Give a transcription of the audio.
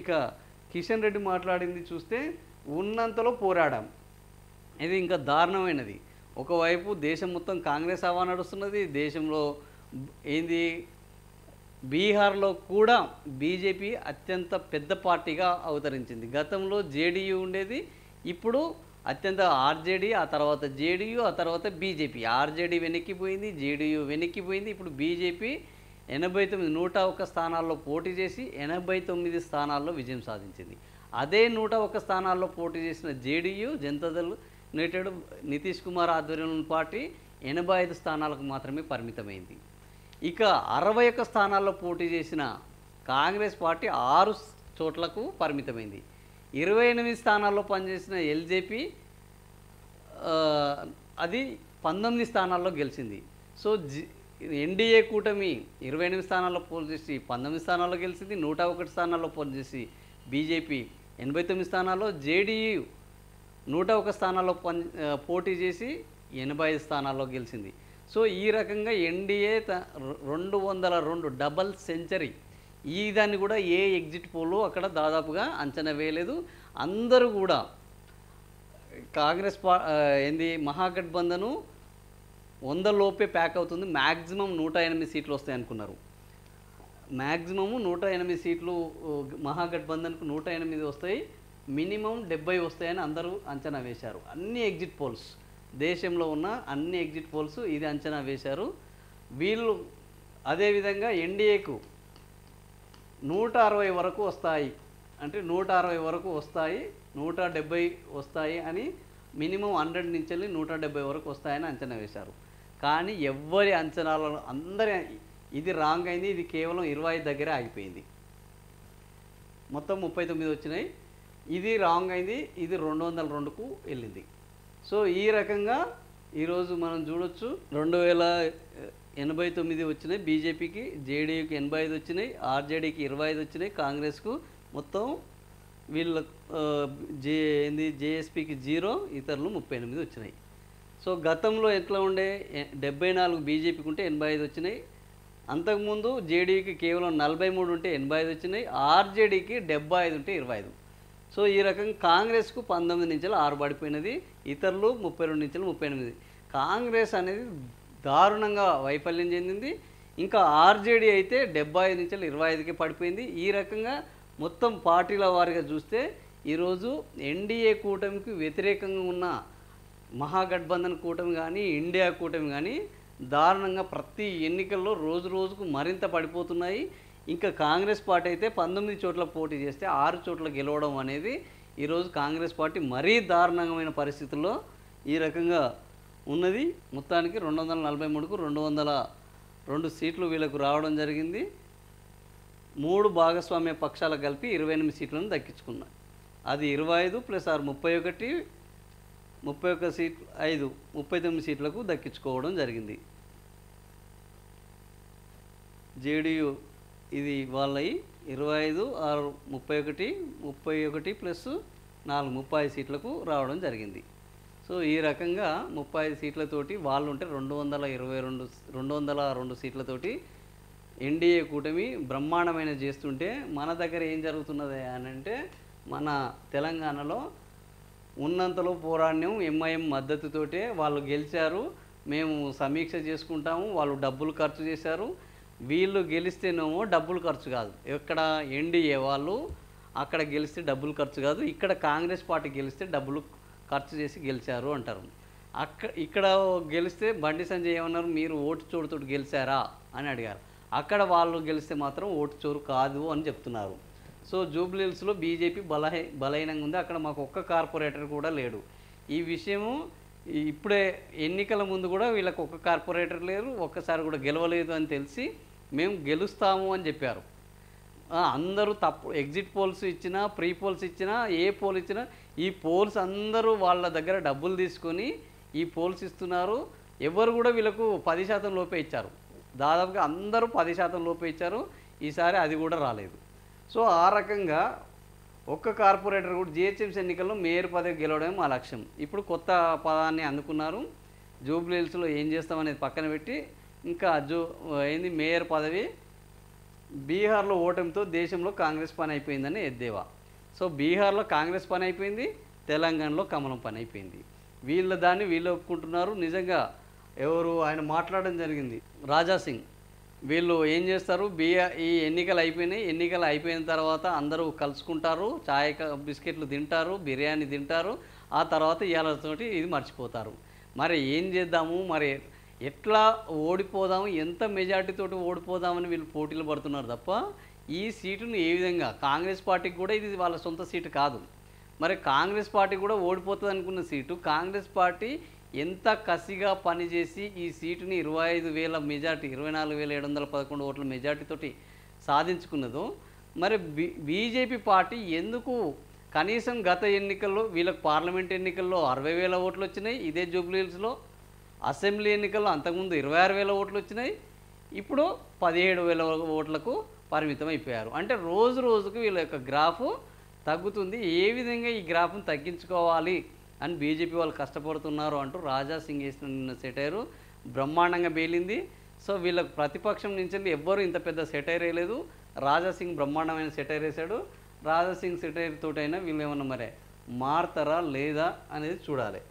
ఇక కిషన్ రెడ్డి మాట్లాడింది చూస్తే ఉన్నంతలో పోరాడాం. ఇది ఇంకా దారుణమైనది. ఒకవైపు దేశం మొత్తం కాంగ్రెస్ హవా నడుస్తున్నది. దేశంలో ఏంది బీహార్లో కూడా బీజేపీ అత్యంత పెద్ద పార్టీగా అవతరించింది. గతంలో జేడీయూ ఉండేది, ఇప్పుడు అత్యంత ఆర్జేడీ, ఆ తర్వాత జేడీయూ, ఆ తర్వాత బీజేపీ. ఆర్జేడీ వెనక్కిపోయింది, జేడీయూ వెనక్కిపోయింది. ఇప్పుడు బీజేపీ 89 101 స్థానాల్లో పోటీ చేసి 89 స్థానాల్లో విజయం సాధించింది. అదే 101 స్థానాల్లో పోటీ చేసిన జేడీయూ, జనతాదళ్ యునైటెడ్ నితీష్ కుమార్ ఆధ్వర్యంలోని పార్టీ 85 స్థానాలకు మాత్రమే పరిమితమైంది. ఇక 61 స్థానాల్లో పోటీ చేసిన కాంగ్రెస్ పార్టీ 6 చోట్లకు పరిమితమైంది. 28 స్థానాల్లో పనిచేసిన ఎల్జేపీ అది 19 స్థానాల్లో గెలిచింది. సో ఎన్డీఏ కూటమి 28 స్థానాల్లో పోటీ చేసి 19 స్థానాల్లో గెలిచింది. 101 స్థానాల్లో పోటీ చేసి బీజేపీ 89 స్థానాల్లో, జేడీయూ 101 స్థానాల్లో పోటీ చేసి 85 స్థానాల్లో గెలిచింది. సో ఈ రకంగా ఎన్డీఏ 202 డబల్ సెంచరీ. ఈ దాన్ని కూడా ఏ ఎగ్జిట్ పోలు అక్కడ దాదాపుగా అంచనా వేయలేదు. అందరూ కూడా కాంగ్రెస్ మహాగఠబంధను 100 లోపే ప్యాక్ అవుతుంది, మ్యాక్సిమం 108 సీట్లు వస్తాయి అనుకున్నారు. మ్యాక్సిమము 108 సీట్లు మహాగఠబంధన్కు 108 వస్తాయి, మినిమం 70 వస్తాయని అందరూ అంచనా వేశారు. అన్ని ఎగ్జిట్ పోల్స్, దేశంలో ఉన్న అన్ని ఎగ్జిట్ పోల్స్ ఇది అంచనా వేశారు. వీళ్ళు అదేవిధంగా ఎన్డీఏకు 160 వరకు వస్తాయి, అంటే 160 వరకు వస్తాయి, 170 వస్తాయి అని, మినిమం 100 నుంచి వెళ్ళి 170 వరకు వస్తాయని అంచనా వేశారు. కానీ ఎవ్వరి అంచనాలలో అందరి ఇది రాంగ్ అయింది. ఇది కేవలం 25 దగ్గరే ఆగిపోయింది. మొత్తం 39 వచ్చినాయి, ఇది రాంగ్ అయింది, ఇది 202కు వెళ్ళింది. సో ఈ రకంగా ఈరోజు మనం చూడొచ్చు 2089 వచ్చినాయి బీజేపీకి, జేడీయూకి 85 వచ్చినాయి, ఆర్జేడీకి 25 వచ్చినాయి, కాంగ్రెస్కు మొత్తం వీళ్ళ జేఎస్పీకి 0, ఇతరులు 38 వచ్చినాయి. సో గతంలో ఎట్లా ఉండే 74 బీజేపీకి ఉంటే 85 వచ్చినాయి. అంతకుముందు జేడీయూకి కేవలం 43 ఉంటే 85 వచ్చినాయి, ఆర్జేడీకి 75 ఉంటే 25. సో ఈ రకంగా కాంగ్రెస్కు 19 నుంచి 6 పడిపోయినది, ఇతరులు 32 నుంచి 38. కాంగ్రెస్ అనేది దారుణంగా వైఫల్యం చెందింది. ఇంకా ఆర్జేడీ అయితే 75 నుంచి 25కి పడిపోయింది. ఈ రకంగా మొత్తం పార్టీల వారిగా చూస్తే ఈరోజు ఎన్డీఏ కూటమికి వ్యతిరేకంగా ఉన్న మహాగఠబంధన్ కూటమి కానీ, ఇండియా కూటమి కానీ దారుణంగా ప్రతి ఎన్నికల్లో రోజు రోజుకు మరింత పడిపోతున్నాయి. ఇంకా కాంగ్రెస్ పార్టీ అయితే 19 చోట్ల పోటీ చేస్తే 6 చోట్ల గెలవడం అనేది ఈరోజు కాంగ్రెస్ పార్టీ మరీ దారుణమైన పరిస్థితుల్లో ఈ రకంగా ఉన్నది. మొత్తానికి 243కు 202 సీట్లు వీళ్ళకు రావడం జరిగింది. 3 భాగస్వామ్య పక్షాలు కలిపి 28 సీట్లను దక్కించుకున్నాయి. అది 25 + 6 31 సీట్లు, 5 39 సీట్లకు దక్కించుకోవడం జరిగింది. జేడీయూ ఇది వాళ్ళవి 25, 6, 31 + 4 30 సీట్లకు రావడం జరిగింది. సో ఈ రకంగా 30 సీట్లతోటి వాళ్ళు ఉంటే 202 సీట్లతోటి ఎన్డీఏ కూటమి బ్రహ్మాండమైన చేస్తుంటే, మన దగ్గర ఏం జరుగుతున్నది అని అంటే, మన తెలంగాణలో ఉన్నంతలో పోరాడినాం, ఎంఐఎం మద్దతుతోటే వాళ్ళు గెలిచారు, మేము సమీక్ష చేసుకుంటాము, వాళ్ళు డబ్బులు ఖర్చు చేశారు. వీళ్ళు గెలిస్తేనేమో డబ్బులు ఖర్చు కాదు, ఎక్కడ ఎన్డీఏ వాళ్ళు అక్కడ గెలిస్తే డబ్బులు ఖర్చు కాదు, ఇక్కడ కాంగ్రెస్ పార్టీ గెలిస్తే డబ్బులు ఖర్చు చేసి గెలిచారు అంటారు. ఇక్కడ గెలిస్తే బండి సంజయ్ ఏమన్నారు, మీరు ఓటు చోరుతో గెలిచారా అని అడిగారు. అక్కడ వాళ్ళు గెలిస్తే మాత్రం ఓటు చోరు కాదు అని చెప్తున్నారు. సో జూబ్లీహిల్స్లో బీజేపీ బలహీనంగా ఉంది, అక్కడ మాకు ఒక్క కార్పొరేటర్ కూడా లేడు. ఈ విషయము ఇప్పుడే ఎన్నికల ముందు కూడా వీళ్ళకి ఒక్క కార్పొరేటర్ లేరు, ఒక్కసారి కూడా గెలవలేదు అని తెలిసి మేము గెలుస్తాము అని చెప్పారు. అందరూ తప్పు ఎగ్జిట్ పోల్స్ ఇచ్చినా, ప్రీ పోల్స్ ఇచ్చినా, ఏ పోల్ ఇచ్చినా ఈ పోల్స్ అందరూ వాళ్ళ దగ్గర డబ్బులు తీసుకొని ఈ పోల్స్ ఇస్తున్నారు. ఎవరు కూడా వీళ్ళకు 10% లోపే ఇచ్చారు, దాదాపుగా అందరూ 10% లోపే ఇచ్చారు. ఈసారి అది కూడా రాలేదు. సో ఆ రకంగా ఒక్క కార్పొరేటర్ కూడా జిహెచ్ఎంసీ ఎన్నికల్లో మేయర్ పదవి గెలవడమే మా లక్ష్యం. ఇప్పుడు కొత్త పదాన్ని అందుకున్నారు. జూబ్లీహిల్స్లో ఏం చేస్తామనేది పక్కన పెట్టి ఇంకా మేయర్ పదవి బీహార్లో ఓటమితో దేశంలో కాంగ్రెస్ పని అయిపోయిందని ఎద్దేవా. సో బీహార్లో కాంగ్రెస్ పని అయిపోయింది, తెలంగాణలో కమలం పని అయిపోయింది. దాన్ని వీళ్ళు ఒప్పుకుంటున్నారు. నిజంగా ఎవరు ఆయన మాట్లాడడం జరిగింది, రాజా సింగ్. వీళ్ళు ఏం చేస్తారు, ఈ ఎన్నికలు అయిపోయినాయి, ఎన్నికలు అయిపోయిన తర్వాత అందరూ కలుసుకుంటారు, బిస్కెట్లు తింటారు, బిర్యానీ తింటారు, ఆ తర్వాత ఇవాళతోటి ఇది మర్చిపోతారు. మరి ఏం చేద్దాము, మరి ఎట్లా ఓడిపోదాము, ఎంత మెజార్టీతోటి ఓడిపోదామని వీళ్ళు పోటీలు పడుతున్నారు తప్ప ఈ సీటును ఏ విధంగా, కాంగ్రెస్ పార్టీకి కూడా ఇది వాళ్ళ సొంత సీటు కాదు. మరి కాంగ్రెస్ పార్టీ కూడా ఓడిపోతుంది అనుకున్న సీటు, కాంగ్రెస్ పార్టీ ఎంత కసిగా పనిచేసి ఈ సీటుని 25,000 మెజార్టీ, 24,711 ఓట్ల మెజార్టీతోటి సాధించుకున్నదో, మరి బీజేపీ పార్టీ ఎందుకు కనీసం గత ఎన్నికల్లో వీళ్ళకి పార్లమెంట్ ఎన్నికల్లో 60,000 ఓట్లు వచ్చినాయి, ఇదే జూబ్లీహిల్స్లో అసెంబ్లీ ఎన్నికల్లో అంతకుముందు 26,000 ఓట్లు వచ్చినాయి, ఇప్పుడు 17,000 ఓట్లకు పరిమితం అయిపోయారు. అంటే రోజు రోజుకు వీళ్ళ యొక్క గ్రాఫ్ తగ్గుతుంది. ఏ విధంగా ఈ గ్రాఫ్ను తగ్గించుకోవాలి అని బీజేపీ వాళ్ళు కష్టపడుతున్నారు అంటూ రాజా సింగ్ వేసిన సెటైరు బ్రహ్మాండంగా పేలింది. సో వీళ్ళకు ప్రతిపక్షం నుంచి ఎవ్వరూ ఇంత పెద్ద సెటైర్ వేయలేదు. రాజా సింగ్ బ్రహ్మాండమైన సెటైర్ వేశాడు. రాజా సింగ్ సెటైర్ తోటైనా వీళ్ళు ఏమన్నా మరి మారుతారా లేదా అనేది చూడాలి.